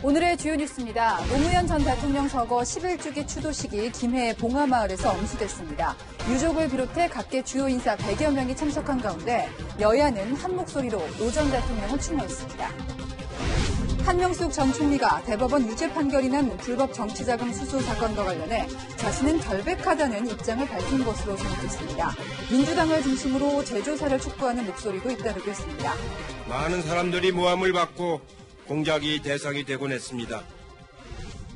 오늘의 주요 뉴스입니다. 노무현 전 대통령 서거 11주기 추도식이 김해 봉하마을에서 엄수됐습니다. 유족을 비롯해 각계 주요 인사 100여 명이 참석한 가운데 여야는 한 목소리로 노 전 대통령을 추모했습니다. 한명숙 전 총리가 대법원 유죄 판결이 난 불법 정치자금 수수 사건과 관련해 자신은 결백하다는 입장을 밝힌 것으로 전해졌습니다. 민주당을 중심으로 재조사를 촉구하는 목소리도 잇따르고 있습니다. 많은 사람들이 모함을 받고 공작이 대상이 되곤 했습니다.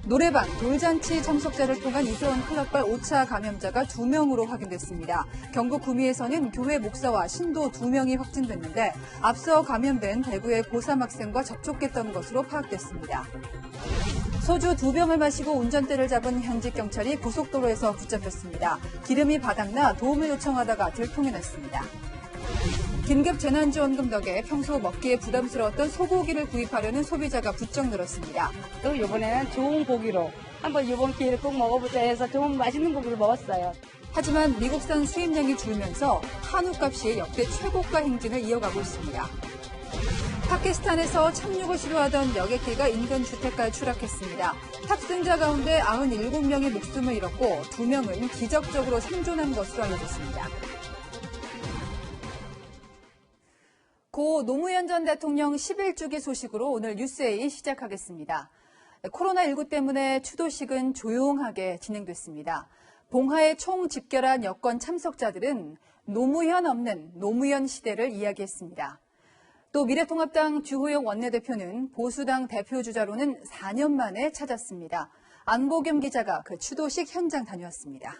노래방, 돌잔치 참석자를 통한 이태원 클럽발 5차 감염자가 2명으로 확인됐습니다. 경북 구미에서는 교회 목사와 신도 2명이 확진됐는데 앞서 감염된 대구의 고3 학생과 접촉했던 것으로 파악됐습니다. 소주 2병을 마시고 운전대를 잡은 현직 경찰이 고속도로에서 붙잡혔습니다. 기름이 바닥나 도움을 요청하다가 들통해냈습니다. 긴급 재난지원금 덕에 평소 먹기에 부담스러웠던 소고기를 구입하려는 소비자가 부쩍 늘었습니다. 또 이번에는 좋은 고기로 한번 이번 기회를 꼭 먹어보자 해서 좀 맛있는 고기를 먹었어요. 하지만 미국산 수입량이 줄면서 한우값이 역대 최고가 행진을 이어가고 있습니다. 파키스탄에서 착륙을 시도하던 여객기가 인근 주택가에 추락했습니다. 탑승자 가운데 97명이 목숨을 잃었고 2명은 기적적으로 생존한 것으로 알려졌습니다. 고 노무현 전 대통령 11주기 소식으로 오늘 뉴스A 시작하겠습니다. 코로나19 때문에 추도식은 조용하게 진행됐습니다. 봉하에 총 집결한 여권 참석자들은 노무현 없는 노무현 시대를 이야기했습니다. 또 미래통합당 주호영 원내대표는 보수당 대표주자로는 4년 만에 찾았습니다. 안보겸 기자가 그 추도식 현장 다녀왔습니다.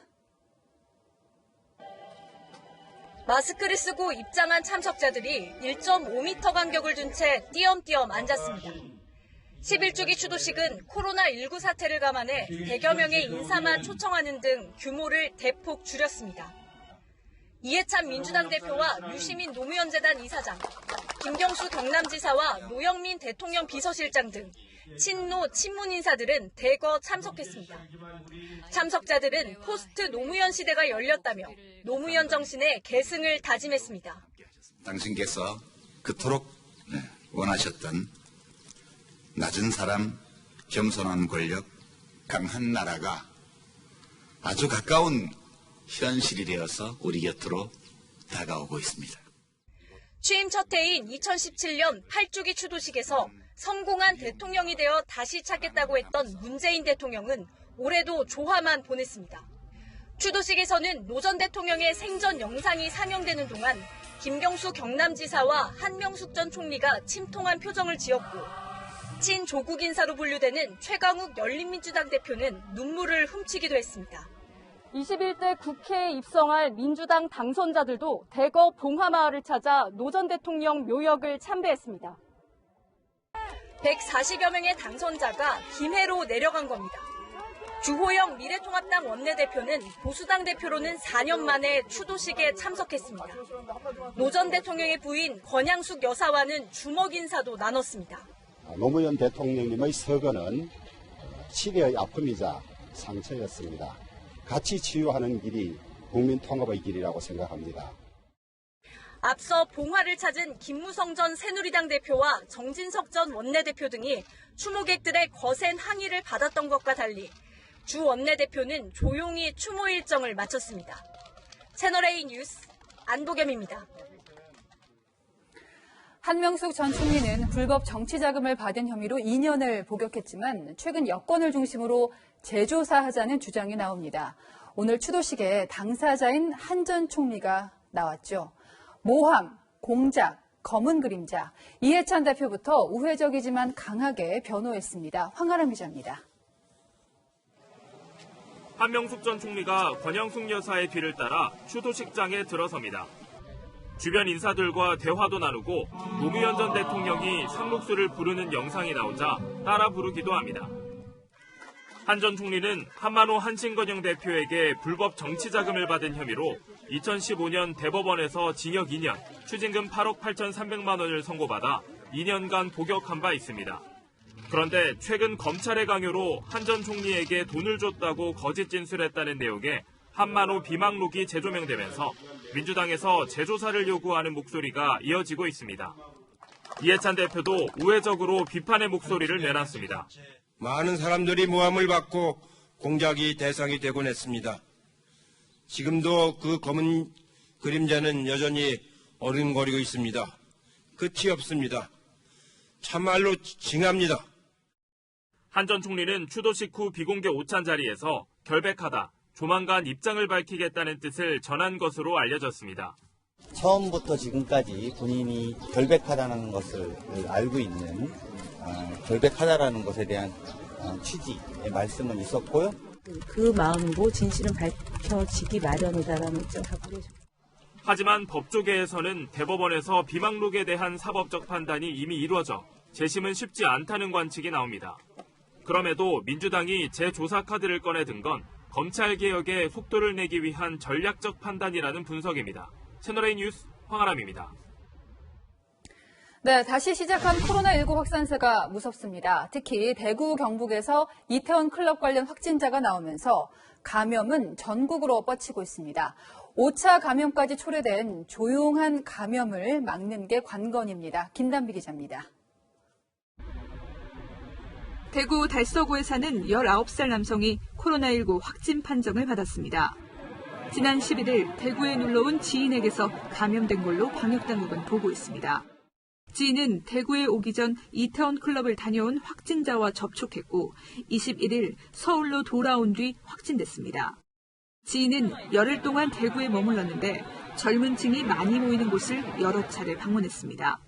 마스크를 쓰고 입장한 참석자들이 1.5m 간격을 둔 채 띄엄띄엄 앉았습니다. 11주기 추도식은 코로나19 사태를 감안해 100여 명의 인사만 초청하는 등 규모를 대폭 줄였습니다. 이해찬 민주당 대표와 유시민 노무현재단 이사장, 김경수 경남지사와 노영민 대통령 비서실장 등 친노 친문 인사들은 대거 참석했습니다. 참석자들은 포스트 노무현 시대가 열렸다며 노무현 정신의 계승을 다짐했습니다. 당신께서 그토록 원하셨던 낮은 사람, 겸손한 권력, 강한 나라가 아주 가까운 현실이 되어서 우리 곁으로 다가오고 있습니다. 취임 첫 해인 2017년 8주기 추도식에서 성공한 대통령이 되어 다시 찾겠다고 했던 문재인 대통령은 올해도 조화만 보냈습니다. 추도식에서는 노 전 대통령의 생전 영상이 상영되는 동안 김경수 경남지사와 한명숙 전 총리가 침통한 표정을 지었고 친조국 인사로 분류되는 최강욱 열린민주당 대표는 눈물을 훔치기도 했습니다. 21대 국회에 입성할 민주당 당선자들도 대거 봉하마을을 찾아 노 전 대통령 묘역을 참배했습니다. 140여 명의 당선자가 김해로 내려간 겁니다. 주호영 미래통합당 원내대표는 보수당 대표로는 4년 만에 추도식에 참석했습니다. 노 전 대통령의 부인 권양숙 여사와는 주먹 인사도 나눴습니다. 노무현 대통령님의 서거는 치레의 아픔이자 상처였습니다. 같이 치유하는 길이 국민 통합의 길이라고 생각합니다. 앞서 봉화를 찾은 김무성 전 새누리당 대표와 정진석 전 원내대표 등이 추모객들의 거센 항의를 받았던 것과 달리 주 원내대표는 조용히 추모 일정을 마쳤습니다. 채널A 뉴스 안보겸입니다. 한명숙 전 총리는 불법 정치자금을 받은 혐의로 2년을 복역했지만 최근 여권을 중심으로 재조사하자는 주장이 나옵니다. 오늘 추도식에 당사자인 한 전 총리가 나왔죠. 모함, 공작, 검은 그림자, 이해찬 대표부터 우회적이지만 강하게 변호했습니다. 황아람 기자입니다. 한명숙 전 총리가 권영숙 여사의 뒤를 따라 추도식장에 들어섭니다. 주변 인사들과 대화도 나누고 노무현 전 대통령이 상록수를 부르는 영상이 나오자 따라 부르기도 합니다. 한 전 총리는 한만호 한신건영 대표에게 불법 정치자금을 받은 혐의로 2015년 대법원에서 징역 2년, 추징금 8억 8,300만 원을 선고받아 2년간 복역한 바 있습니다. 그런데 최근 검찰의 강요로 한 전 총리에게 돈을 줬다고 거짓 진술했다는 내용의 한만호 비망록이 재조명되면서 민주당에서 재조사를 요구하는 목소리가 이어지고 있습니다. 이해찬 대표도 우회적으로 비판의 목소리를 내놨습니다. 많은 사람들이 모함을 받고 공작이 대상이 되곤 했습니다. 지금도 그 검은 그림자는 여전히 어른거리고 있습니다. 끝이 없습니다. 참말로 징합니다. 한 전 총리는 추도식 후 비공개 오찬 자리에서 결백하다, 조만간 입장을 밝히겠다는 뜻을 전한 것으로 알려졌습니다. 처음부터 지금까지 본인이 결백하다는 것을 알고 있는 결백하다라는 것에 대한 취지의 말씀은 있었고요. 그 마음으로 진실은 밝혀지기 마련이다라는 입장 갖고 계십니다. 하지만 법조계에서는 대법원에서 비망록에 대한 사법적 판단이 이미 이루어져 재심은 쉽지 않다는 관측이 나옵니다. 그럼에도 민주당이 재조사 카드를 꺼내든 건 검찰개혁에 속도를 내기 위한 전략적 판단이라는 분석입니다. 채널A 뉴스 황아람입니다. 네, 다시 시작한 코로나19 확산세가 무섭습니다. 특히 대구, 경북에서 이태원 클럽 관련 확진자가 나오면서 감염은 전국으로 뻗치고 있습니다. 5차 감염까지 초래된 조용한 감염을 막는 게 관건입니다. 김단비 기자입니다. 대구 달서구에 사는 19살 남성이 코로나19 확진 판정을 받았습니다. 지난 11일 대구에 놀러온 지인에게서 감염된 걸로 방역당국은 보고 있습니다. 지인은 대구에 오기 전 이태원 클럽을 다녀온 확진자와 접촉했고 21일 서울로 돌아온 뒤 확진됐습니다. 지인은 열흘 동안 대구에 머물렀는데 젊은 층이 많이 모이는 곳을 여러 차례 방문했습니다.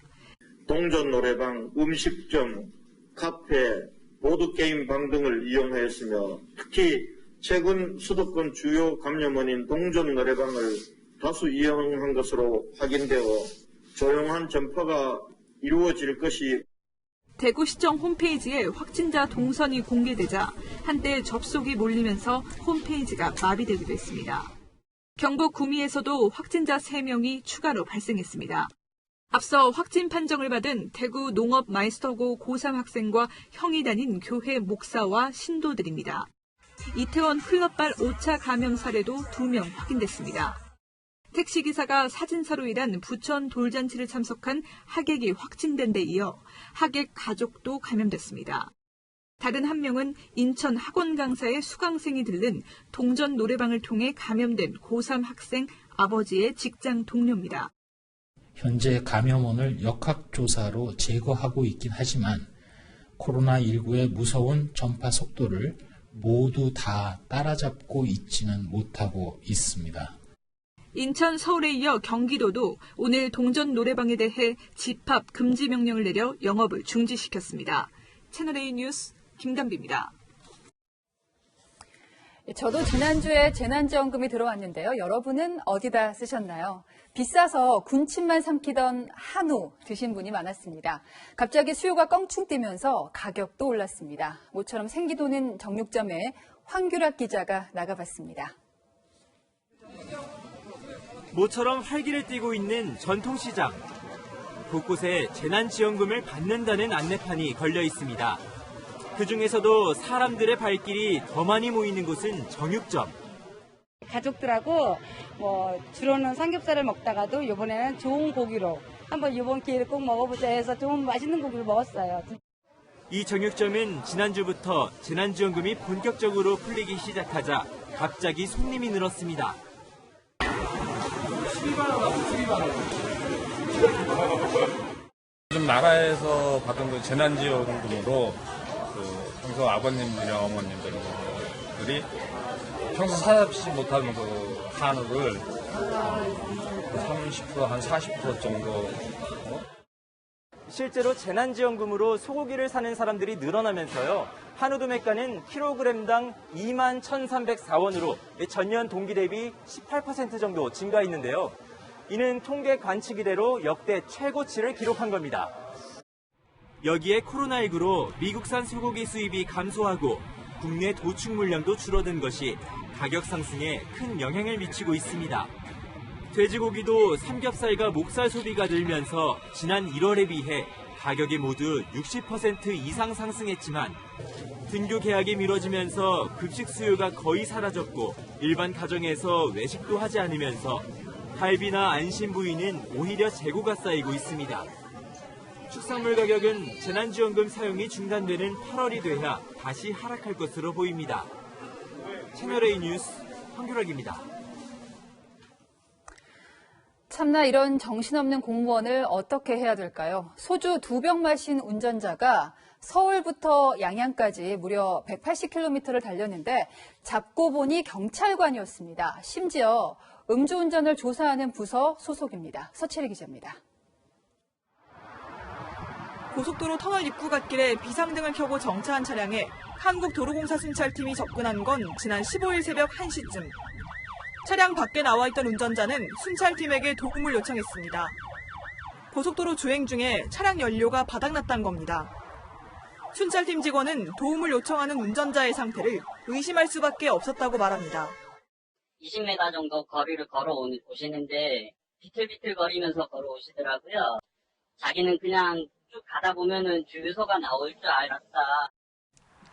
동전 노래방, 음식점, 카페, 보드게임 방 등을 이용하였으며 특히 최근 수도권 주요 감염원인 동전 노래방을 다수 이용한 것으로 확인되어 조용한 전파가 이루어질 것이. 대구시청 홈페이지에 확진자 동선이 공개되자 한때 접속이 몰리면서 홈페이지가 마비되기도 했습니다. 경북 구미에서도 확진자 3명이 추가로 발생했습니다. 앞서 확진 판정을 받은 대구 농업 마이스터고 고3 학생과 형이 다닌 교회 목사와 신도들입니다. 이태원 클럽발 5차 감염 사례도 2명 확인됐습니다. 택시기사가 사진사로 일한 부천 돌잔치를 참석한 하객이 확진된 데 이어 하객 가족도 감염됐습니다. 다른 한 명은 인천 학원 강사의 수강생이 들른 동전 노래방을 통해 감염된 고3 학생 아버지의 직장 동료입니다. 현재 감염원을 역학조사로 제거하고 있긴 하지만 코로나19의 무서운 전파 속도를 모두 다 따라잡고 있지는 못하고 있습니다. 인천, 서울에 이어 경기도도 오늘 동전 노래방에 대해 집합 금지 명령을 내려 영업을 중지시켰습니다. 채널A 뉴스 김단비입니다. 저도 지난주에 재난지원금이 들어왔는데요. 여러분은 어디다 쓰셨나요? 비싸서 군침만 삼키던 한우 드신 분이 많았습니다. 갑자기 수요가 껑충 뛰면서 가격도 올랐습니다. 모처럼 생기도는 정육점에 황규락 기자가 나가봤습니다. 모처럼 활기를 띠고 있는 전통시장. 곳곳에 재난지원금을 받는다는 안내판이 걸려 있습니다. 그중에서도 사람들의 발길이 더 많이 모이는 곳은 정육점. 가족들하고 주로는 삼겹살을 먹다가도 이번에는 좋은 고기로 한번 이번 기회에 꼭 먹어보자 해서 좀 맛있는 고기를 먹었어요. 이 정육점은 지난주부터 재난지원금이 본격적으로 풀리기 시작하자 갑자기 손님이 늘었습니다. 요즘 나라에서 받은 그 재난지원금으로 평소 아버님들이나 어머님들이 평소 사잡지 못하는 그 한우를 30%, 한 40% 정도. 실제로 재난지원금으로 소고기를 사는 사람들이 늘어나면서요. 한우 도매가는 킬로그램당 21,304원으로 전년 동기 대비 18% 정도 증가했는데요. 이는 통계 관측 이래로 역대 최고치를 기록한 겁니다. 여기에 코로나19로 미국산 소고기 수입이 감소하고 국내 도축 물량도 줄어든 것이 가격 상승에 큰 영향을 미치고 있습니다. 돼지고기도 삼겹살과 목살 소비가 늘면서 지난 1월에 비해 가격이 모두 60% 이상 상승했지만 등교 개학이 미뤄지면서 급식 수요가 거의 사라졌고 일반 가정에서 외식도 하지 않으면서 갈비나 안심 부위는 오히려 재고가 쌓이고 있습니다. 축산물 가격은 재난지원금 사용이 중단되는 8월이 돼야 다시 하락할 것으로 보입니다. 채널A 뉴스 황규락입니다. 참나 이런 정신없는 공무원을 어떻게 해야 될까요? 소주 2병 마신 운전자가 서울부터 양양까지 무려 180km를 달렸는데 잡고 보니 경찰관이었습니다. 심지어 음주운전을 조사하는 부서 소속입니다. 서채리 기자입니다. 고속도로 터널 입구 갓길에 비상등을 켜고 정차한 차량에 한국도로공사 순찰팀이 접근한 건 지난 15일 새벽 1시쯤. 차량 밖에 나와 있던 운전자는 순찰팀에게 도움을 요청했습니다. 고속도로 주행 중에 차량 연료가 바닥났다는 겁니다. 순찰팀 직원은 도움을 요청하는 운전자의 상태를 의심할 수밖에 없었다고 말합니다. 20m 정도 거리를 걸어오시는데 비틀비틀 거리면서 걸어오시더라고요. 자기는 그냥 쭉 가다 보면은 주유소가 나올 줄 알았다.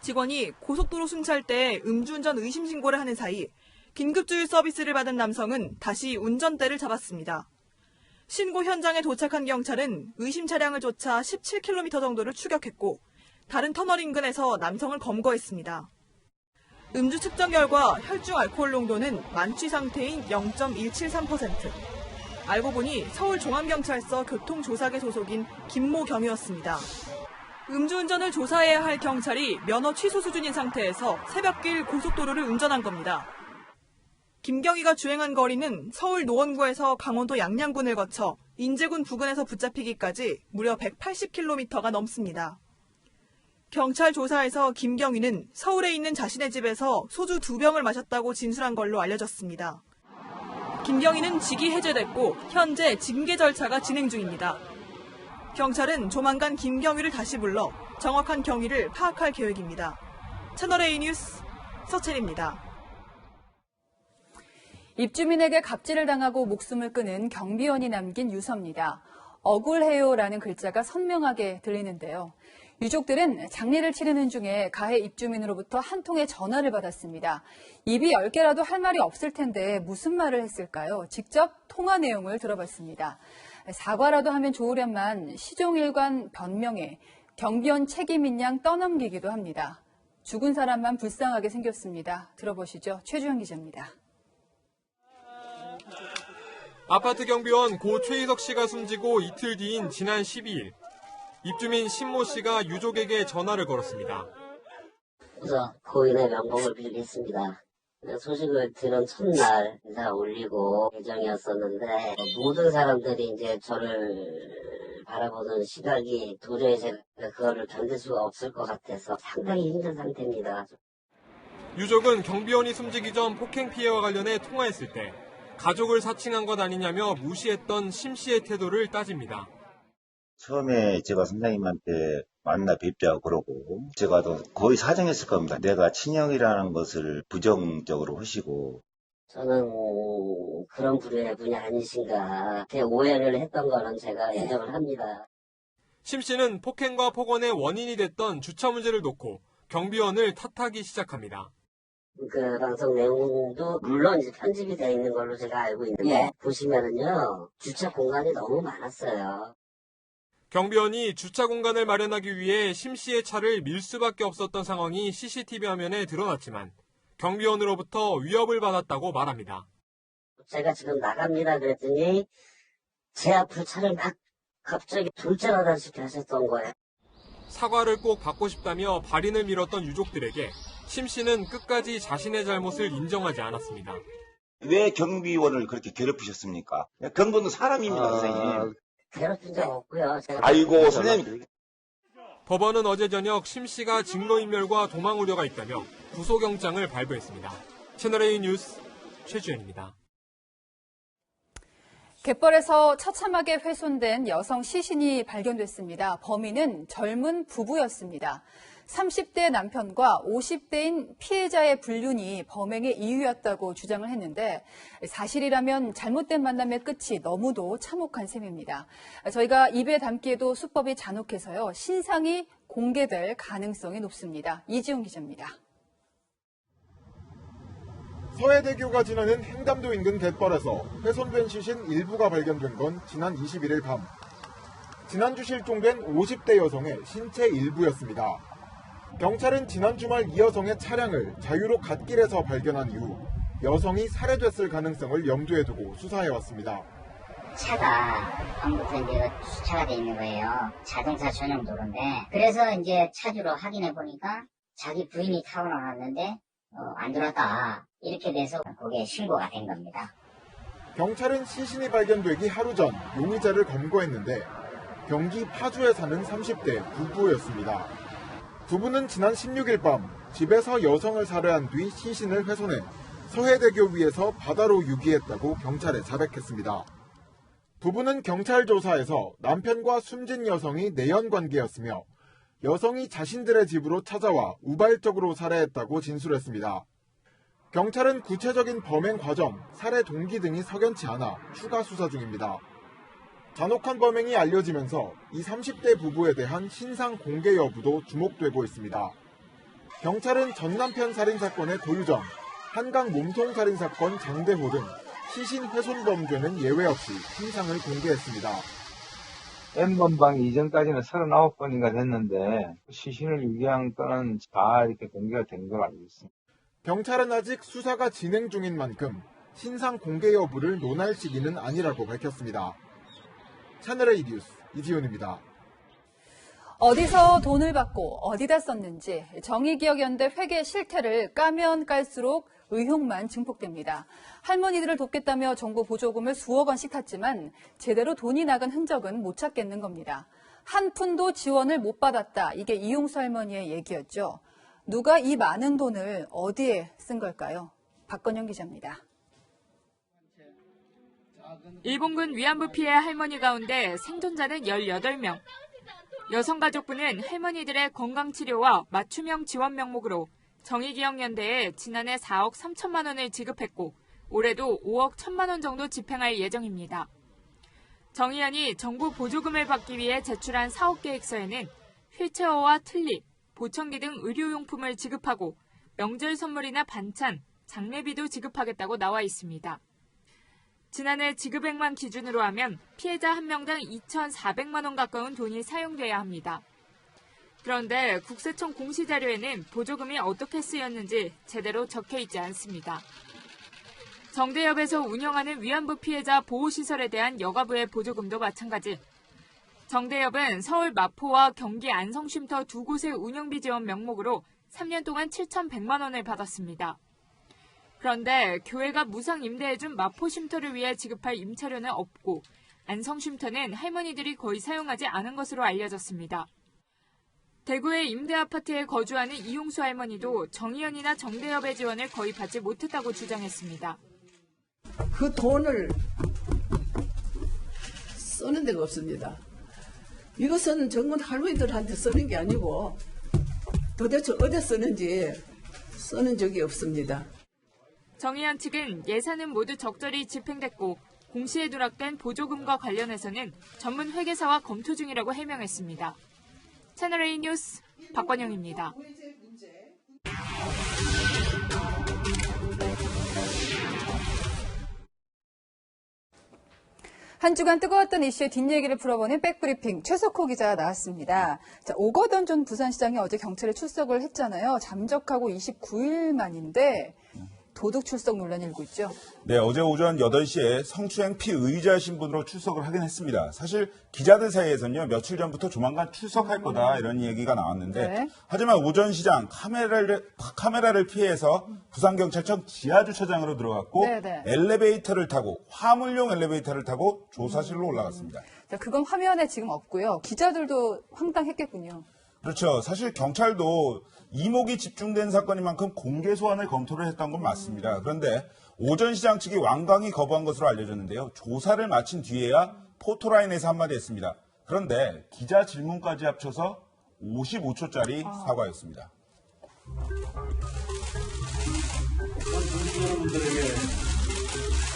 직원이 고속도로 순찰대에 음주운전 의심 신고를 하는 사이 긴급주유 서비스를 받은 남성은 다시 운전대를 잡았습니다. 신고 현장에 도착한 경찰은 의심 차량을 쫓아 17km 정도를 추격했고 다른 터널 인근에서 남성을 검거했습니다. 음주 측정 결과 혈중 알코올 농도는 만취 상태인 0.173%. 알고 보니 서울종합경찰서 교통조사계 소속인 김모 경위였습니다. 음주운전을 조사해야 할 경찰이 면허 취소 수준인 상태에서 새벽길 고속도로를 운전한 겁니다. 김경희가 주행한 거리는 서울 노원구에서 강원도 양양군을 거쳐 인제군 부근에서 붙잡히기까지 무려 180km가 넘습니다. 경찰 조사에서 김경희는 서울에 있는 자신의 집에서 소주 2병을 마셨다고 진술한 걸로 알려졌습니다. 김경희는 직위 해제됐고 현재 징계 절차가 진행 중입니다. 경찰은 조만간 김경희를 다시 불러 정확한 경위를 파악할 계획입니다. 채널A 뉴스 서채리입니다. 입주민에게 갑질을 당하고 목숨을 끊은 경비원이 남긴 유서입니다. 억울해요라는 글자가 선명하게 들리는데요. 유족들은 장례를 치르는 중에 가해 입주민으로부터 한 통의 전화를 받았습니다. 입이 10개라도 할 말이 없을 텐데 무슨 말을 했을까요? 직접 통화 내용을 들어봤습니다. 사과라도 하면 좋으련만 시종일관 변명에 경비원 책임인 양 떠넘기기도 합니다. 죽은 사람만 불쌍하게 생겼습니다. 들어보시죠. 최주영 기자입니다. 아파트 경비원 고 최희석 씨가 숨지고 이틀 뒤인 지난 12일, 입주민 신모 씨가 유족에게 전화를 걸었습니다. 우선 고인의 명복을 빌겠습니다. 소식을 들은 첫날 인사 올리고 예정이었었는데 모든 사람들이 이제 저를 바라보는 시각이 도저히 제가 그거를 견딜 수가 없을 것 같아서 상당히 힘든 상태입니다. 유족은 경비원이 숨지기 전 폭행 피해와 관련해 통화했을 때 가족을 사칭한 것 아니냐며 무시했던 심 씨의 태도를 따집니다. 처음에 제가 선생님한테 만나 뵙자고 그러고 제가 거의 사정했을 겁니다. 내가 친형이라는 것을 부정적으로 하시고. 저는 그런 부류의 분이 아니신가 이렇게 오해를 했던 거는 제가 인정을 합니다. 심 씨는 폭행과 폭언의 원인이 됐던 주차 문제를 놓고 경비원을 탓하기 시작합니다. 그 방송 내용도 물론 이제 편집이 되어 있는 걸로 제가 알고 있는데 보시면은요 주차 공간이 너무 많았어요. 경비원이 주차 공간을 마련하기 위해 심 씨의 차를 밀 수밖에 없었던 상황이 CCTV 화면에 드러났지만 경비원으로부터 위협을 받았다고 말합니다. 제가 지금 나갑니다 그랬더니 제 앞으로 차를 막 갑자기 돌진하다시피 하셨던 거예요. 사과를 꼭 받고 싶다며 발인을 밀었던 유족들에게 심 씨는 끝까지 자신의 잘못을 인정하지 않았습니다. 왜 경비원을 그렇게 괴롭히셨습니까? 경비원은 사람입니다, 선생님. 괴롭힌 적 없고요. 아이고, 선생님. 법원은 어제 저녁 심 씨가 증거인멸과 도망 우려가 있다며 구속영장을 발부했습니다. 채널A 뉴스 최주현입니다. 갯벌에서 처참하게 훼손된 여성 시신이 발견됐습니다. 범인은 젊은 부부였습니다. 30대 남편과 50대인 피해자의 불륜이 범행의 이유였다고 주장을 했는데 사실이라면 잘못된 만남의 끝이 너무도 참혹한 셈입니다. 저희가 입에 담기에도 수법이 잔혹해서요. 신상이 공개될 가능성이 높습니다. 이지훈 기자입니다. 서해대교가 지나는 행담도 인근 갯벌에서 훼손된 시신 일부가 발견된 건 지난 21일 밤. 지난주 실종된 50대 여성의 신체 일부였습니다. 경찰은 지난 주말 이 여성의 차량을 자유로 갓길에서 발견한 이후 여성이 살해됐을 가능성을 염두에 두고 수사해왔습니다. 차가 한국에 이제 수차가 돼 있는 거예요. 자동차 전용 도로인데 그래서 이제 차주로 확인해 보니까 자기 부인이 타고 나왔는데 안 들어왔다 이렇게 돼서 거기에 신고가 된 겁니다. 경찰은 시신이 발견되기 하루 전 용의자를 검거했는데 경기 파주에 사는 30대 부부였습니다. 부부는 지난 16일 밤 집에서 여성을 살해한 뒤 시신을 훼손해 서해대교 위에서 바다로 유기했다고 경찰에 자백했습니다. 부부는 경찰 조사에서 남편과 숨진 여성이 내연 관계였으며 여성이 자신들의 집으로 찾아와 우발적으로 살해했다고 진술했습니다. 경찰은 구체적인 범행 과정, 살해 동기 등이 석연치 않아 추가 수사 중입니다. 잔혹한 범행이 알려지면서 이 30대 부부에 대한 신상 공개 여부도 주목되고 있습니다. 경찰은 전 남편 살인사건의 고유정, 한강 몸통 살인사건 장대호 등 시신 훼손 범죄는 예외 없이 신상을 공개했습니다. N번방 이전까지는 39번인가 됐는데 시신을 유기한 건은 다 이렇게 공개가 된 걸 알고 있습니다. 경찰은 아직 수사가 진행 중인 만큼 신상 공개 여부를 논할 시기는 아니라고 밝혔습니다. 채널A 뉴스 이지훈입니다. 어디서 돈을 받고 어디다 썼는지 정의기억연대 회계 실태를 까면 깔수록 의혹만 증폭됩니다. 할머니들을 돕겠다며 정부 보조금을 수억 원씩 탔지만 제대로 돈이 나간 흔적은 못 찾겠는 겁니다. 한 푼도 지원을 못 받았다. 이게 이용수 할머니의 얘기였죠. 누가 이 많은 돈을 어디에 쓴 걸까요? 박건영 기자입니다. 일본군 위안부 피해 할머니 가운데 생존자는 18명. 여성가족부는 할머니들의 건강치료와 맞춤형 지원 명목으로 정의기억연대에 지난해 4억 3천만 원을 지급했고 올해도 5억 1천만 원 정도 집행할 예정입니다. 정의연이 정부 보조금을 받기 위해 제출한 사업 계획서에는 휠체어와 틀니, 보청기 등 의료용품을 지급하고 명절 선물이나 반찬, 장례비도 지급하겠다고 나와 있습니다. 지난해 지급액만 기준으로 하면 피해자 한 명당 2,400만 원 가까운 돈이 사용돼야 합니다. 그런데 국세청 공시자료에는 보조금이 어떻게 쓰였는지 제대로 적혀 있지 않습니다. 정대협에서 운영하는 위안부 피해자 보호시설에 대한 여가부의 보조금도 마찬가지. 정대협은 서울 마포와 경기 안성쉼터 두 곳의 운영비 지원 명목으로 3년 동안 7,100만 원을 받았습니다. 그런데 교회가 무상 임대해준 마포 쉼터를 위해 지급할 임차료는 없고 안성쉼터는 할머니들이 거의 사용하지 않은 것으로 알려졌습니다. 대구의 임대 아파트에 거주하는 이용수 할머니도 정의연이나 정대협의 지원을 거의 받지 못했다고 주장했습니다. 그 돈을 쓰는 데가 없습니다. 이것은 정말 할머니들한테 쓰는 게 아니고 도대체 어디에 쓰는지 쓰는 적이 없습니다. 정의연 측은 예산은 모두 적절히 집행됐고 공시에 누락된 보조금과 관련해서는 전문 회계사와 검토 중이라고 해명했습니다. 채널A 뉴스 박건영입니다. 한 주간 뜨거웠던 이슈의 뒷얘기를 풀어보는 백브리핑 최석호 기자 나왔습니다. 자, 오거돈 전 부산시장이 어제 경찰에 출석을 했잖아요. 잠적하고 29일 만인데 도둑 출석 논란이 일고 있죠. 네, 어제 오전 8시에 성추행 피의자 신분으로 출석을 하긴 했습니다. 사실 기자들 사이에서는요, 며칠 전부터 조만간 출석할 거다 이런 얘기가 나왔는데 네. 하지만 오전 시장 카메라를 피해서 부산경찰청 지하주차장으로 들어갔고 네네. 엘리베이터를 타고 화물용 엘리베이터를 타고 조사실로 올라갔습니다. 자, 그건 화면에 지금 없고요. 기자들도 황당했겠군요. 그렇죠. 사실 경찰도 이목이 집중된 사건인 만큼 공개 소환을 검토를 했던 건 맞습니다. 그런데 오전 시장 측이 완강히 거부한 것으로 알려졌는데요. 조사를 마친 뒤에야 포토라인에서 한마디 했습니다. 그런데 기자 질문까지 합쳐서 55초짜리 사과였습니다. 여러분들에게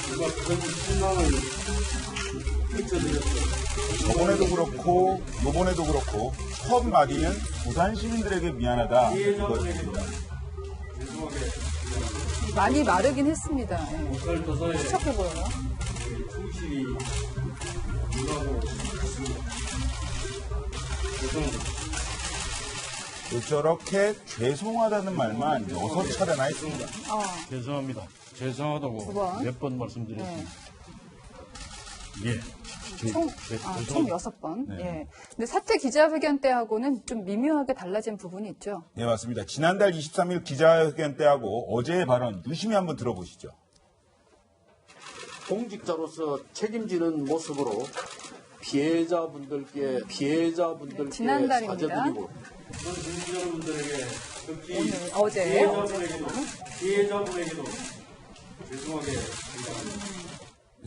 제가 그런 실망을 끼쳐드렸어요. 저번에도 그렇고 이번에도 그렇고 첫 마디는 부산 시민들에게 미안하다 이거였습니다. 많이 마르긴 했습니다. 추적해 보여요. 충실히 임하고 있습니다. 있습니다. 저렇게 죄송하다는 말만 6차례나 했습니다. 죄송합니다. 죄송하다고 두 번. 몇 번 말씀드렸습니다. 예. 총 6번. 네. 예. 근데 사퇴 기자회견 때하고는 좀 미묘하게 달라진 부분이 있죠. 네, 맞습니다. 지난달 23일 기자회견 때하고 어제의 발언 유심히 한번 들어보시죠. 공직자로서 책임지는 모습으로 피해자분들께 지난달입니다. 사죄드리고 여러분들에게 특히 오늘, 어제. 피해자분에게도 죄송하게 얘기합니다.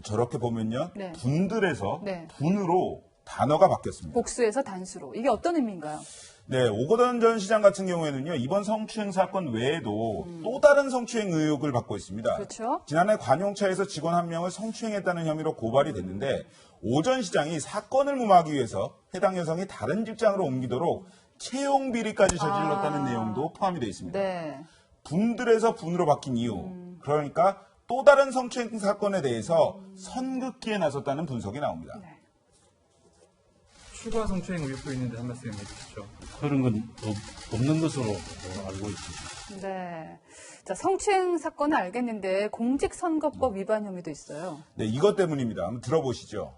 저렇게 보면요. 네. 분들에서 네. 분으로 단어가 바뀌었습니다. 복수에서 단수로. 이게 어떤 의미인가요? 네, 오거돈 전 시장 같은 경우에는요, 이번 성추행 사건 외에도 또 다른 성추행 의혹을 받고 있습니다. 그렇죠. 지난해 관용차에서 직원 한 명을 성추행했다는 혐의로 고발이 됐는데, 오 전 시장이 사건을 무마하기 위해서 해당 여성이 다른 직장으로 옮기도록 채용 비리까지 저질렀다는 내용도 포함이 되어 있습니다. 네. 분들에서 분으로 바뀐 이유, 그러니까 또 다른 성추행 사건에 대해서 선긋기에 나섰다는 분석이 나옵니다. 네. 추가 성추행 의혹도 있는데 한 말씀 해주시죠. 그런 건 없는 것으로 알고 있습니다. 네. 자, 성추행 사건은 알겠는데 공직선거법 위반 혐의도 있어요. 네, 이것 때문입니다. 한번 들어보시죠.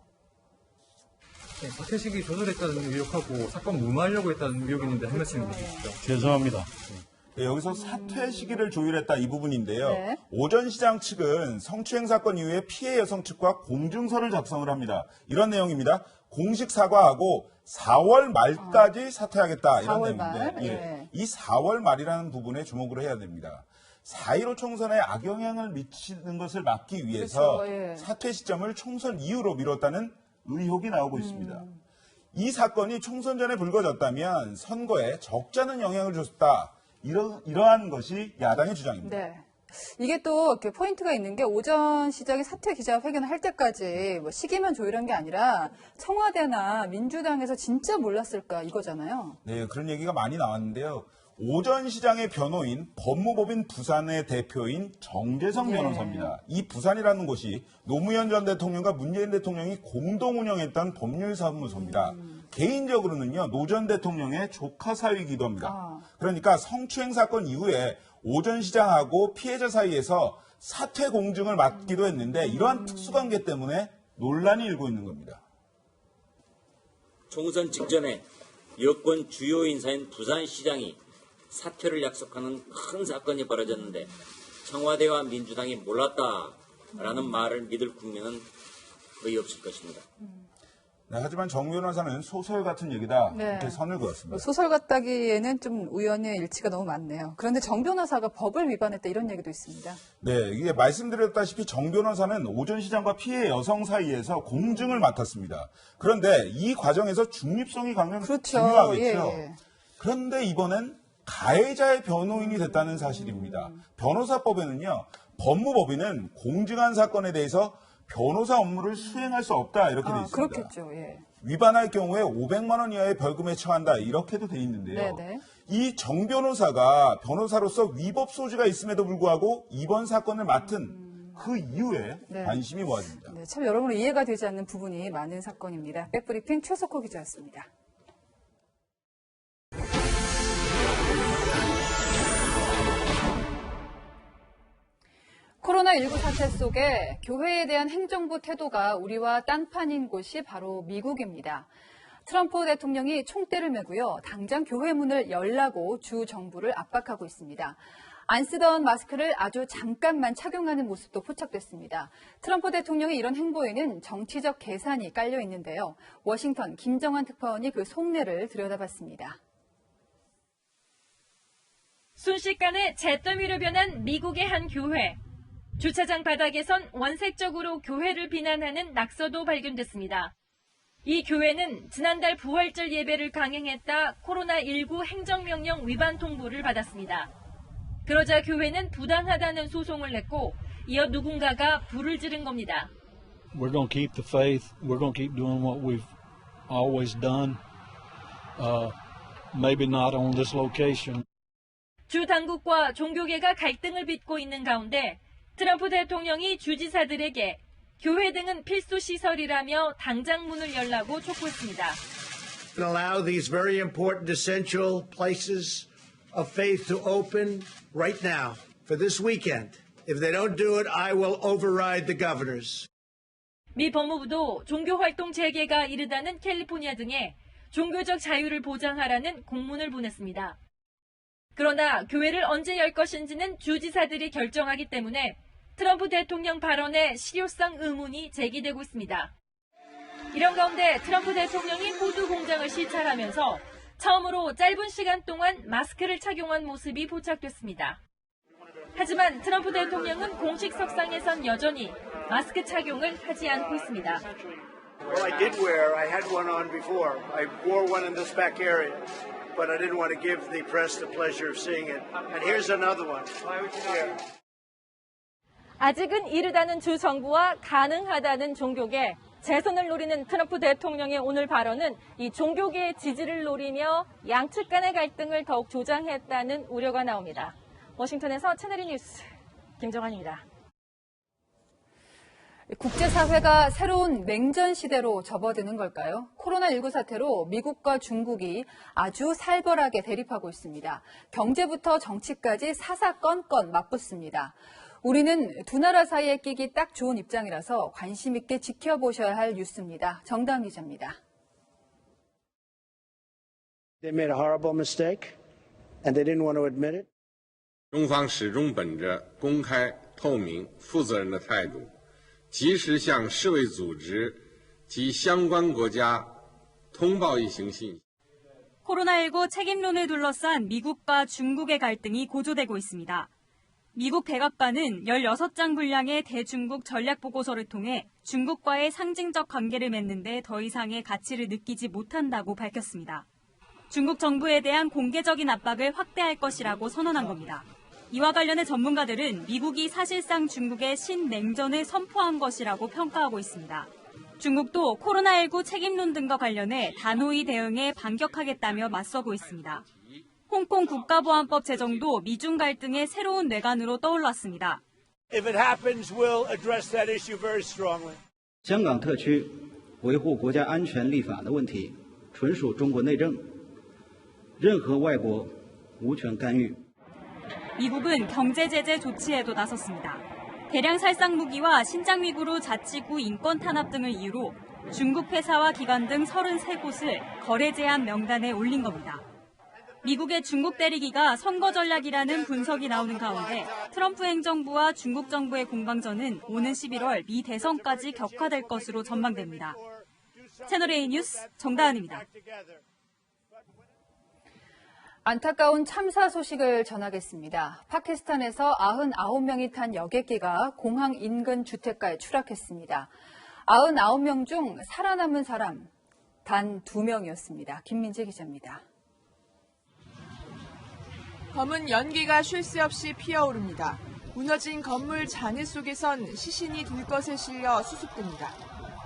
네, 사퇴 시기 조절했다는 의혹하고 사건 무마하려고 했다는 의혹이 있는데 한 말씀 해주시죠. 죄송합니다. 네, 여기서 사퇴 시기를 조율했다 이 부분인데요. 네. 오 전 시장 측은 성추행 사건 이후에 피해 여성 측과 공증서를 작성을 합니다. 이런 내용입니다. 공식 사과하고 4월 말까지 사퇴하겠다 이런 4월 내용인데 말? 예. 이 4월 말이라는 부분에 주목을 해야 됩니다. 4.15 총선에 악영향을 미치는 것을 막기 위해서 그렇죠, 예. 사퇴 시점을 총선 이후로 미뤘다는 의혹이 나오고 있습니다. 이 사건이 총선 전에 불거졌다면 선거에 적잖은 영향을 줬다. 이러한 것이 야당의 주장입니다. 네. 이게 또 이렇게 포인트가 있는 게 오전 시장이 사퇴 기자회견을 할 때까지 뭐 시기만 조율한 게 아니라 청와대나 민주당에서 진짜 몰랐을까 이거잖아요. 네, 그런 얘기가 많이 나왔는데요. 오 전 시장의 변호인, 법무법인 부산의 대표인 정재성 네. 변호사입니다. 이 부산이라는 곳이 노무현 전 대통령과 문재인 대통령이 공동 운영했던 법률사무소입니다. 개인적으로는요, 노 전 대통령의 조카 사위이기도 합니다. 그러니까 성추행 사건 이후에 오 전 시장하고 피해자 사이에서 사퇴 공증을 맡기도 했는데 이러한 특수관계 때문에 논란이 일고 있는 겁니다. 총선 직전에 여권 주요 인사인 부산시장이 사퇴를 약속하는 큰 사건이 벌어졌는데 청와대와 민주당이 몰랐다라는 말을 믿을 국민은 거의 없을 것입니다. 네, 하지만 정 변호사는 소설 같은 얘기다 네. 이렇게 선을 그었습니다. 소설 같다기에는 좀 우연의 일치가 너무 많네요. 그런데 정 변호사가 법을 위반했다 이런 얘기도 있습니다. 네, 이게 말씀드렸다시피 정 변호사는 오 전 시장과 피해 여성 사이에서 공증을 맡았습니다. 그런데 이 과정에서 중립성이 강하면 그렇죠. 중요하겠죠. 예. 그런데 이번엔 가해자의 변호인이 됐다는 사실입니다. 변호사법에는요, 법무법인은 공증한 사건에 대해서 변호사 업무를 수행할 수 없다 이렇게 돼 있습니다. 그렇겠죠. 예. 위반할 경우에 500만 원 이하의 벌금에 처한다 이렇게도 돼 있는데요. 네네. 이 정 변호사가 변호사로서 위법 소지가 있음에도 불구하고 이번 사건을 맡은 그 이후에 네. 관심이 모아집니다. 네, 참 여러모로 이해가 되지 않는 부분이 많은 사건입니다. 백브리핑 최석호 기자였습니다. 코로나19 사태 속에 교회에 대한 행정부 태도가 우리와 딴판인 곳이 바로 미국입니다. 트럼프 대통령이 총대를 메고요. 당장 교회 문을 열라고 주 정부를 압박하고 있습니다. 안 쓰던 마스크를 아주 잠깐만 착용하는 모습도 포착됐습니다. 트럼프 대통령의 이런 행보에는 정치적 계산이 깔려 있는데요. 워싱턴 김정환 특파원이 그 속내를 들여다봤습니다. 순식간에 잿더미로 변한 미국의 한 교회. 주차장 바닥에선 원색적으로 교회를 비난하는 낙서도 발견됐습니다. 이 교회는 지난달 부활절 예배를 강행했다 코로나19 행정명령 위반 통보를 받았습니다. 그러자 교회는 부당하다는 소송을 냈고 이어 누군가가 불을 지른 겁니다. We're going to keep the faith. We're going to keep doing what we've always done. Maybe not on this location. 주 당국과 종교계가 갈등을 빚고 있는 가운데 트럼프 대통령이 주지사들에게 교회 등은 필수 시설이라며 당장 문을 열라고 촉구했습니다. and allow these very important essential places of faith to open right now for this weekend. If they don't do it, I will override the governors. 미 법무부도 종교활동 재개가 이르다는 캘리포니아 등에 종교적 자유를 보장하라는 공문을 보냈습니다. 그러나 교회를 언제 열 것인지는 주지사들이 결정하기 때문에 트럼프 대통령 발언에 실효성 의문이 제기되고 있습니다. 이런 가운데 트럼프 대통령이 호두 공장을 시찰하면서 처음으로 짧은 시간 동안 마스크를 착용한 모습이 포착됐습니다. 하지만 트럼프 대통령은 공식 석상에선 여전히 마스크 착용을 하지 않고 있습니다. Well, I had one on before. I wore one in this back area, but I didn't want to give the press the pleasure of seeing it. And here's another one. Here. 아직은 이르다는 주 정부와 가능하다는 종교계, 재선을 노리는 트럼프 대통령의 오늘 발언은 이 종교계의 지지를 노리며 양측 간의 갈등을 더욱 조장했다는 우려가 나옵니다. 워싱턴에서 채널A 뉴스 김정환입니다. 국제사회가 새로운 냉전 시대로 접어드는 걸까요? 코로나19 사태로 미국과 중국이 아주 살벌하게 대립하고 있습니다. 경제부터 정치까지 사사건건 맞붙습니다. 우리는 두 나라 사이에 끼기 딱 좋은 입장이라서 관심 있게 지켜보셔야 할 뉴스입니다. 정다은 기자입니다. They made a horrible mistake, and they didn't want to admit it. 中方始终本着公开、透明、负责任的态度，及时向世卫组织及相关国家通报疫情信息。 코로나19 책임론을 둘러싼 미국과 중국의 갈등이 고조되고 있습니다. 미국 백악관은 16장 분량의 대중국 전략보고서를 통해 중국과의 상징적 관계를 맺는데 더 이상의 가치를 느끼지 못한다고 밝혔습니다. 중국 정부에 대한 공개적인 압박을 확대할 것이라고 선언한 겁니다. 이와 관련해 전문가들은 미국이 사실상 중국의 신냉전을 선포한 것이라고 평가하고 있습니다. 중국도 코로나19 책임론 등과 관련해 단호히 대응에 반격하겠다며 맞서고 있습니다. 홍콩 국가보안법 제정도 미중 갈등의 새로운 뇌관으로 떠올랐습니다. If it happens, we'll address that issue very strongly. 香港特区维护国家安全立法的问题纯属中国内政，任何外国无权干预。 미국은 경제 제재 조치에도 나섰습니다. 대량 살상 무기와 신장 위구르 자치구 인권 탄압 등을 이유로 중국 회사와 기관 등 33곳을 거래 제한 명단에 올린 겁니다. 미국의 중국 때리기가 선거 전략이라는 분석이 나오는 가운데 트럼프 행정부와 중국 정부의 공방전은 오는 11월 미 대선까지 격화될 것으로 전망됩니다. 채널A 뉴스 정다은입니다. 안타까운 참사 소식을 전하겠습니다. 파키스탄에서 99명이 탄 여객기가 공항 인근 주택가에 추락했습니다. 99명 중 살아남은 사람 단 2명이었습니다. 김민재 기자입니다. 검은 연기가 쉴 새 없이 피어오릅니다. 무너진 건물 잔해 속에선 시신이 들것에 실려 수습됩니다.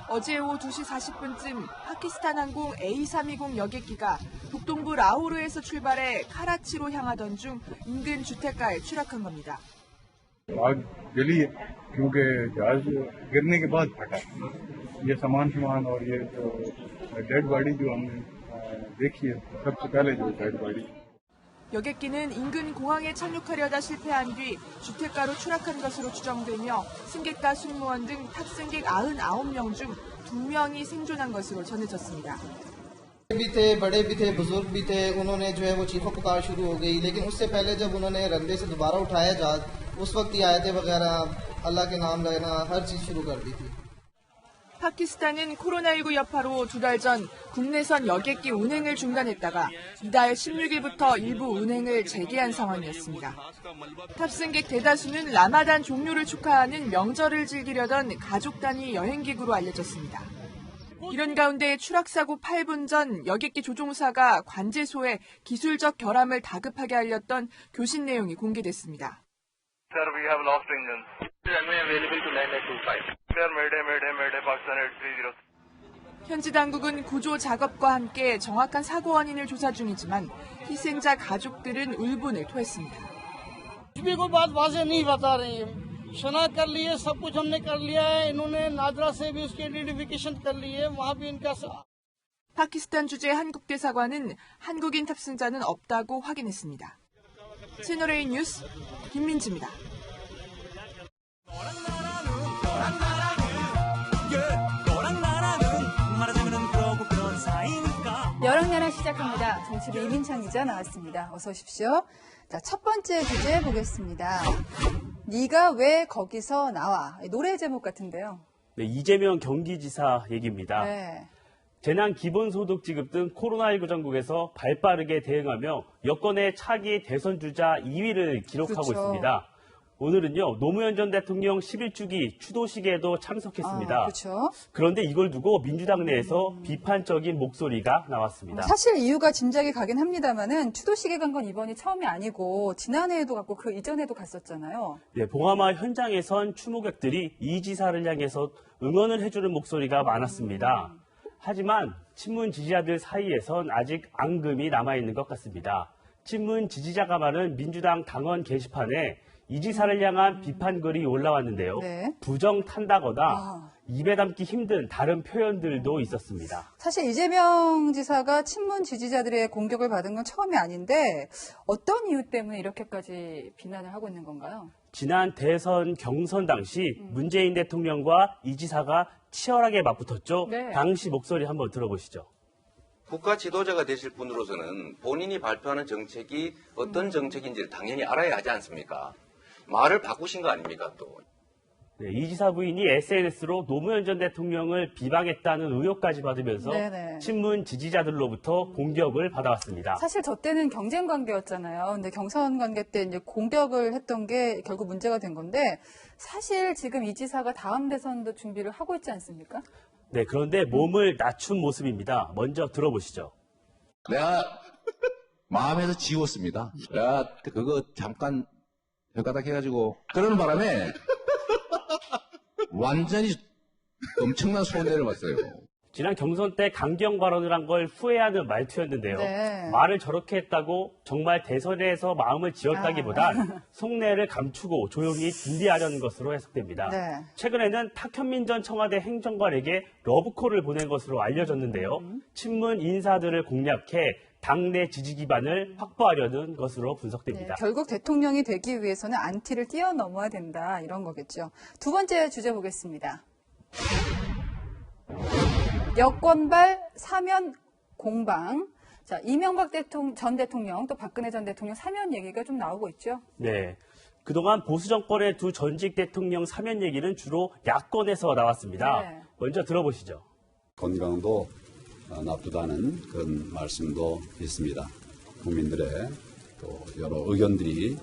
어제 오후 2시 40분쯤 파키스탄 항공 A320 여객기가 북동부 라호르에서 출발해 카라치로 향하던 중 인근 주택가에 추락한 겁니다. आग जली है क्योंकि जहाज गिरने के बाद फटा। ये सामान और ये जो डेड बॉडी जो हमने देखी है सबसे पहले जो डेड बॉडी 여객기는 인근 공항에 착륙하려다 실패한 뒤 주택가로 추락한 것으로 추정되며 승객과 승무원 등 탑승객 99명 중 2명이 생존한 것으로 전해졌습니다. भी थे, बड़े भी थे, बुजुर्ग भी थे, उन्होंने जो है वो चीखों पुकार शुरू हो गई। लेकिन उससे पहले जब उन्होंने रनवे से दोबारा उठाया जहाज, उस वक्त ही आयतें वगैरह अल्लाह के नाम लेना हर चीज शुरू कर दी थी। 파키스탄은 코로나19 여파로 2달 전 국내선 여객기 운행을 중단했다가 이달 16일부터 일부 운행을 재개한 상황이었습니다. 탑승객 대다수는 라마단 종료를 축하하는 명절을 즐기려던 가족 단위 여행객으로 알려졌습니다. 이런 가운데 추락사고 8분 전 여객기 조종사가 관제소에 기술적 결함을 다급하게 알렸던 교신 내용이 공개됐습니다. Sir, we have lost engines. Runway available to land at 25. Sir, mayday, Pakistan 8303. 현지 당국은 구조 작업과 함께 정확한 사고 원인을 조사 중이지만 희생자 가족들은 울분을 토했습니다. को बात वाज़ेह नहीं बता रही है। शनाख्त कर लिए, सब कुछ हमने कर लिया है। इन्होंने नादरा से भी उसकी आइडेंटिफिकेशन कर ली है। वहाँ भी इनका 파키스탄 주재 한국 대사관은 한국인 탑승자는 없다고 확인했습니다. 채널A 뉴스 김민지입니다. 여랑야랑 시작합니다. 정치부 이민창 기자 나왔습니다. 어서 오십시오. 자, 첫 번째 주제 보겠습니다. 네가 왜 거기서 나와? 노래 제목 같은데요. 네, 이재명 경기지사 얘기입니다. 네. 재난 기본소득 지급 등 코로나19 전국에서 발빠르게 대응하며 여권의 차기 대선 주자 2위를 기록하고 그렇죠. 있습니다. 오늘은요, 노무현 전 대통령 11주기 추도식에도 참석했습니다. 그렇죠. 그런데 이걸 두고 민주당 내에서 비판적인 목소리가 나왔습니다. 사실 이유가 짐작이 가긴 합니다만은 추도식에 간 건 이번이 처음이 아니고 지난해에도 갔고 그 이전에도 갔었잖아요. 네, 봉하마 현장에선 추모객들이 이 지사를 향해서 응원을 해주는 목소리가 많았습니다. 하지만 친문 지지자들 사이에선 아직 앙금이 남아있는 것 같습니다. 친문 지지자가 많은 민주당 당원 게시판에 이 지사를 향한 비판글이 올라왔는데요. 네. 부정 탄다거나 입에 담기 힘든 다른 표현들도 있었습니다. 사실 이재명 지사가 친문 지지자들의 공격을 받은 건 처음이 아닌데 어떤 이유 때문에 이렇게까지 비난을 하고 있는 건가요? 지난 대선 경선 당시 문재인 대통령과 이 지사가 치열하게 맞붙었죠. 네. 당시 목소리 한번 들어보시죠. 국가 지도자가 되실 분으로서는 본인이 발표하는 정책이 어떤 정책인지를 당연히 알아야 하지 않습니까? 말을 바꾸신 거 아닙니까 또? 네, 이 지사 부인이 SNS로 노무현 전 대통령을 비방했다는 의혹까지 받으면서 네네. 친문 지지자들로부터 공격을 받아왔습니다. 사실 저 때는 경쟁 관계였잖아요. 근데 경선 관계 때 이제 공격을 했던 게 결국 문제가 된 건데 사실 지금 이 지사가 다음 대선도 준비를 하고 있지 않습니까? 네, 그런데 몸을 낮춘 모습입니다. 먼저 들어보시죠. 내가 마음에서 지웠습니다. 내가 그거 잠깐 혀가닥 해가지고 그러는 바람에 완전히 엄청난 손해를 봤어요. 지난 경선 때 강경 발언을 한 걸 후회하는 말투였는데요. 네. 말을 저렇게 했다고 정말 대선에서 마음을 지었다기보단 속내를 감추고 조용히 준비하려는 것으로 해석됩니다. 네. 최근에는 탁현민 전 청와대 행정관에게 러브콜을 보낸 것으로 알려졌는데요. 친문 인사들을 공략해 당내 지지 기반을 확보하려는 것으로 분석됩니다. 네, 결국 대통령이 되기 위해서는 안티를 뛰어넘어야 된다 이런 거겠죠. 두 번째 주제 보겠습니다. 여권발 사면 공방. 자, 이명박 전 대통령 또 박근혜 전 대통령 사면 얘기가 좀 나오고 있죠. 네. 그동안 보수 정권의 두 전직 대통령 사면 얘기는 주로 야권에서 나왔습니다. 네. 먼저 들어보시죠. 건강도 나쁘다는 그런 말씀도 있습니다. 국민들의 또 여러 의견들이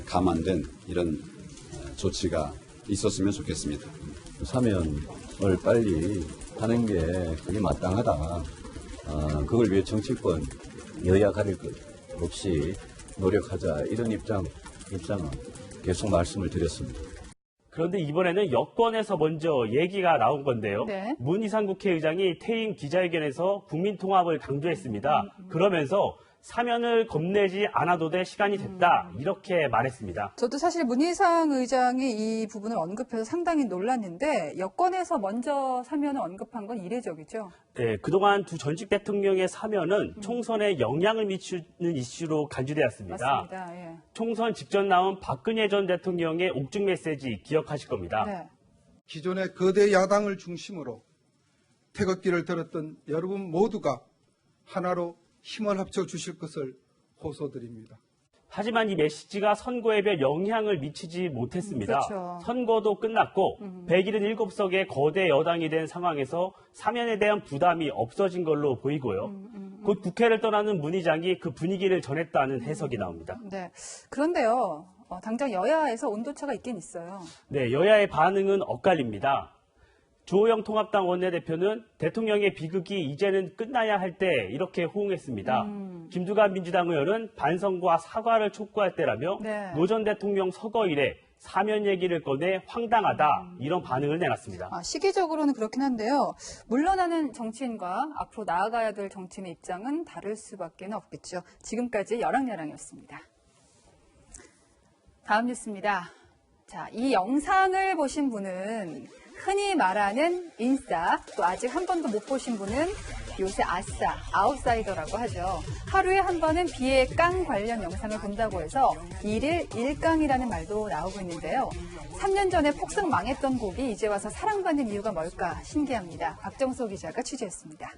감안된 이런 조치가 있었으면 좋겠습니다. 사면을 빨리 하는 게 그게 마땅하다. 그걸 위해 정치권 여야 가릴 것 없이 노력하자. 이런 입장은 계속 말씀을 드렸습니다. 그런데 이번에는 여권에서 먼저 얘기가 나온 건데요. 네. 문희상 국회의장이 퇴임 기자회견에서 국민통합을 강조했습니다. 그러면서 사면을 겁내지 않아도 될 시간이 됐다. 이렇게 말했습니다. 저도 사실 문희상 의장이 이 부분을 언급해서 상당히 놀랐는데 여권에서 먼저 사면을 언급한 건 이례적이죠. 네, 그동안 두 전직 대통령의 사면은 총선에 영향을 미치는 이슈로 간주되었습니다. 맞습니다. 예. 총선 직전 나온 박근혜 전 대통령의 옥중 메시지 기억하실 겁니다. 네. 기존의 거대 야당을 중심으로 태극기를 들었던 여러분 모두가 하나로 힘을 합쳐 주실 것을 호소드립니다. 하지만 이 메시지가 선거에 별 영향을 미치지 못했습니다. 그렇죠. 선거도 끝났고 177석의 거대 여당이 된 상황에서 사면에 대한 부담이 없어진 걸로 보이고요. 곧 국회를 떠나는 문 의장이 그 분위기를 전했다는 해석이 나옵니다. 네. 그런데요. 당장 여야에서 온도차가 있긴 있어요. 네, 여야의 반응은 엇갈립니다. 주호영 통합당 원내대표는 대통령의 비극이 이제는 끝나야 할 때 이렇게 호응했습니다. 김두관 민주당 의원은 반성과 사과를 촉구할 때라며 네. 노 전 대통령 서거 이래 사면 얘기를 꺼내 황당하다 이런 반응을 내놨습니다. 시기적으로는 그렇긴 한데요. 물러나는 정치인과 앞으로 나아가야 될 정치인의 입장은 다를 수밖에 없겠죠. 지금까지 여랑여랑이었습니다. 다음 뉴스입니다. 자, 이 영상을 보신 분은 흔히 말하는 인싸, 또 아직 한 번도 못 보신 분은 요새 아싸, 아웃사이더라고 하죠. 하루에 한 번은 비의 깡 관련 영상을 본다고 해서 1일 1깡이라는 말도 나오고 있는데요. 3년 전에 폭삭 망했던 곡이 이제 와서 사랑받는 이유가 뭘까 신기합니다. 박정소 기자가 취재했습니다.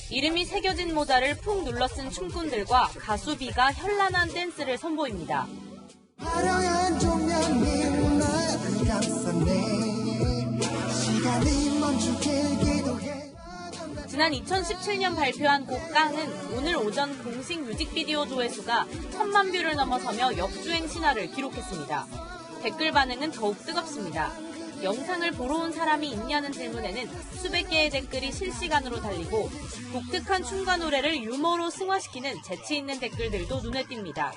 이름이 새겨진 모자를 푹 눌러 쓴 춤꾼들과 가수 비가 현란한 댄스를 선보입니다. 화려한 조명이 날 감싸네 시간이 멈추길 기도해. 지난 2017년 발표한 곡 깡은 오늘 오전 공식 뮤직비디오 조회수가 1000만 뷰를 넘어서며 역주행 신화를 기록했습니다. 댓글 반응은 더욱 뜨겁습니다. 영상을 보러 온 사람이 있냐는 질문에는 수백 개의 댓글이 실시간으로 달리고 독특한 춤과 노래를 유머로 승화시키는 재치 있는 댓글들도 눈에 띕니다.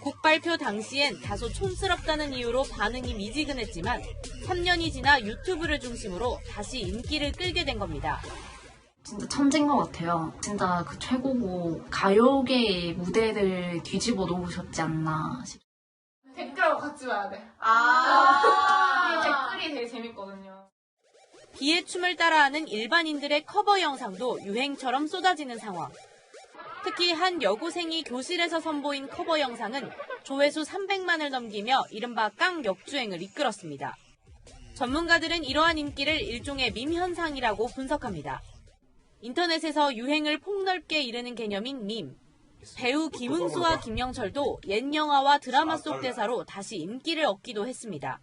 곡 발표 당시엔 다소 촌스럽다는 이유로 반응이 미지근했지만 3년이 지나 유튜브를 중심으로 다시 인기를 끌게 된 겁니다. 진짜 천재인 것 같아요. 진짜 그 최고고 가요계의 무대를 뒤집어 놓으셨지 않나 싶어요. 댓글하고 같이 봐야 돼. 댓글이 되게 재밌거든요. 비의 춤을 따라하는 일반인들의 커버 영상도 유행처럼 쏟아지는 상황. 특히 한 여고생이 교실에서 선보인 커버 영상은 조회수 300만을 넘기며 이른바 깡 역주행을 이끌었습니다. 전문가들은 이러한 인기를 일종의 밈 현상이라고 분석합니다. 인터넷에서 유행을 폭넓게 이르는 개념인 밈. 배우 김웅수와 김영철도 옛 영화와 드라마 속 대사로 다시 인기를 얻기도 했습니다.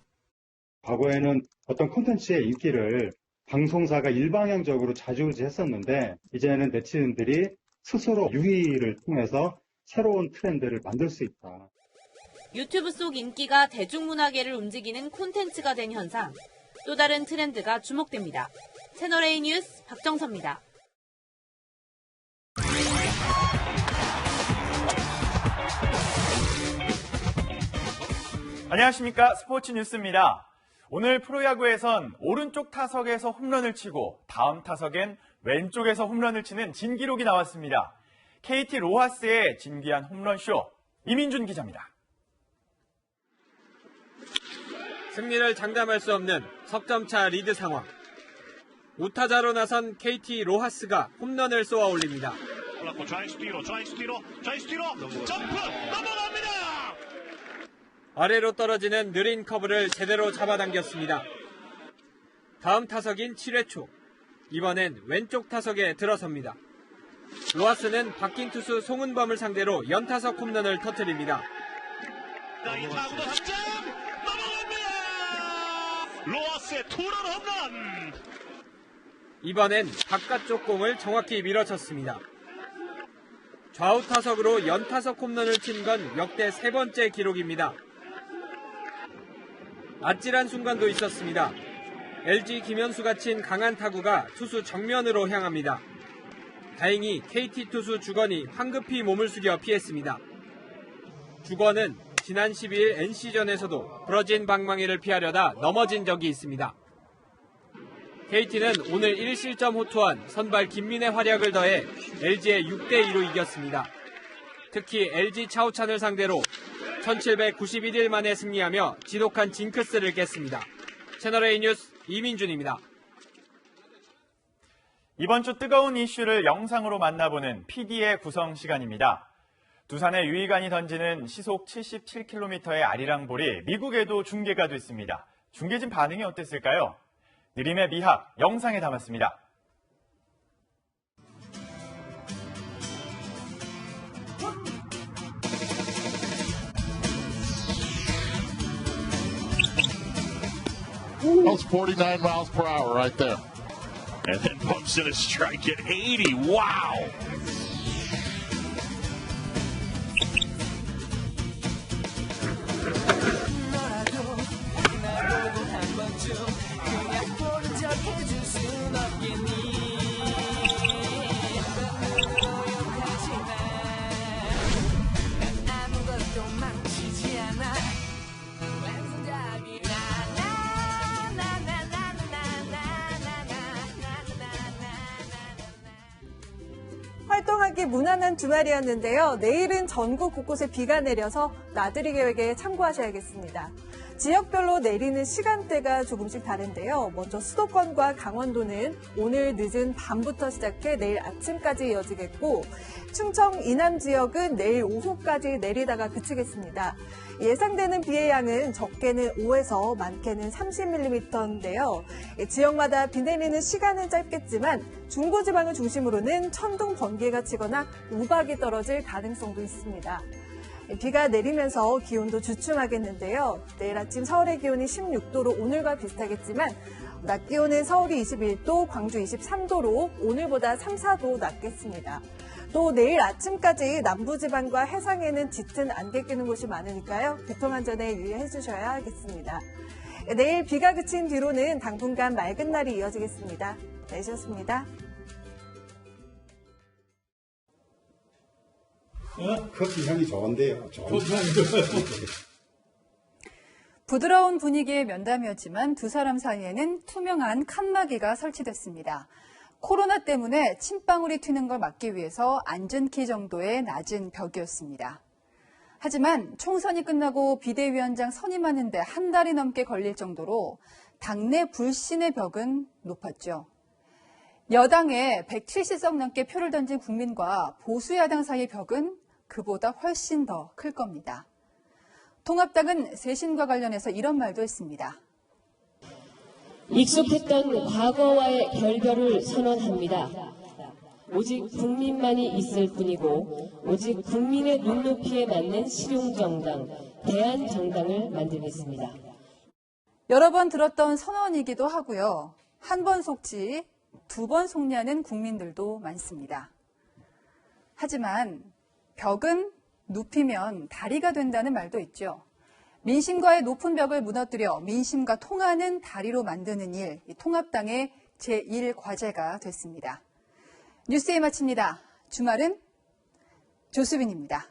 과거에는 어떤 콘텐츠의 인기를 방송사가 일방향적으로 좌지우지했었는데 이제는 네티즌들이 스스로 유희를 통해서 새로운 트렌드를 만들 수 있다. 유튜브 속 인기가 대중문화계를 움직이는 콘텐츠가 된 현상. 또 다른 트렌드가 주목됩니다. 채널A 뉴스 박정서입니다. 안녕하십니까. 스포츠 뉴스입니다. 오늘 프로야구에선 오른쪽 타석에서 홈런을 치고 다음 타석엔 왼쪽에서 홈런을 치는 진기록이 나왔습니다. KT 로하스의 진귀한 홈런쇼, 이민준 기자입니다. 승리를 장담할 수 없는 석점차 리드 상황. 우타자로 나선 KT 로하스가 홈런을 쏘아 올립니다. 점프 넘어갑니다. 아래로 떨어지는 느린 커브를 제대로 잡아당겼습니다. 다음 타석인 7회 초. 이번엔 왼쪽 타석에 들어섭니다. 로하스는 바뀐 투수 송은범을 상대로 연타석 홈런을 터뜨립니다. 이 타구도 당장 넘어갑니다. 로하스의 투런 홈런. 이번엔 바깥쪽 공을 정확히 밀어쳤습니다. 좌우 타석으로 연타석 홈런을 친 건 역대 세 번째 기록입니다. 아찔한 순간도 있었습니다. LG 김현수가 친 강한 타구가 투수 정면으로 향합니다. 다행히 KT 투수 주건이 황급히 몸을 숙여 피했습니다. 주건은 지난 12일 NC전에서도 부러진 방망이를 피하려다 넘어진 적이 있습니다. KT는 오늘 1실점 호투한 선발 김민의 활약을 더해 LG의 6대2로 이겼습니다. 특히 LG 차우찬을 상대로 1791일 만에 승리하며 지독한 징크스를 깼습니다. 채널A 뉴스 이민준입니다. 이번 주 뜨거운 이슈를 영상으로 만나보는 PD의 구성 시간입니다. 두산의 유희관이 던지는 시속 77km의 아리랑볼이 미국에도 중계가 됐습니다. 중계진 반응이 어땠을까요? 느림의 미학 영상에 담았습니다. That was 49 miles per hour right there. And then bumps in a strike at 80. Wow. 활동하기 무난한 주말이었는데요. 내일은 전국 곳곳에 비가 내려서 나들이 계획에 참고하셔야겠습니다. 지역별로 내리는 시간대가 조금씩 다른데요. 먼저 수도권과 강원도는 오늘 늦은 밤부터 시작해 내일 아침까지 이어지겠고, 충청 이남 지역은 내일 오후까지 내리다가 그치겠습니다. 예상되는 비의 양은 적게는 5에서 많게는 30mm인데요. 지역마다 비 내리는 시간은 짧겠지만 중부지방을 중심으로는 천둥, 번개가 치거나 우박이 떨어질 가능성도 있습니다. 비가 내리면서 기온도 주춤하겠는데요. 내일 아침 서울의 기온이 16도로 오늘과 비슷하겠지만 낮 기온은 서울이 21도, 광주 23도로 오늘보다 3, 4도 낮겠습니다. 또 내일 아침까지 남부지방과 해상에는 짙은 안개 끼는 곳이 많으니까요. 교통안전에 유의해 주셔야 하겠습니다. 내일 비가 그친 뒤로는 당분간 맑은 날이 이어지겠습니다. 내셨습니다. 커피 향이 좋은데요. 부드러운 분위기의 면담이었지만 두 사람 사이에는 투명한 칸막이가 설치됐습니다. 코로나 때문에 침방울이 튀는 걸 막기 위해서 앉은 키 정도의 낮은 벽이었습니다. 하지만 총선이 끝나고 비대위원장 선임하는데 한 달이 넘게 걸릴 정도로 당내 불신의 벽은 높았죠. 여당에 170석 넘게 표를 던진 국민과 보수야당 사이의 벽은 그보다 훨씬 더 클 겁니다. 통합당은 쇄신과 관련해서 이런 말도 했습니다. 익숙했던 과거와의 결별을 선언합니다. 오직 국민만이 있을 뿐이고 오직 국민의 눈높이에 맞는 실용정당, 대한정당을 만들겠습니다. 여러 번 들었던 선언이기도 하고요. 한 번 속지 두 번 속냐는 국민들도 많습니다. 하지만 벽은 눕히면 다리가 된다는 말도 있죠. 민심과의 높은 벽을 무너뜨려 민심과 통하는 다리로 만드는 일, 통합당의 제1과제가 됐습니다. 뉴스에 마칩니다. 주말은 조수빈입니다.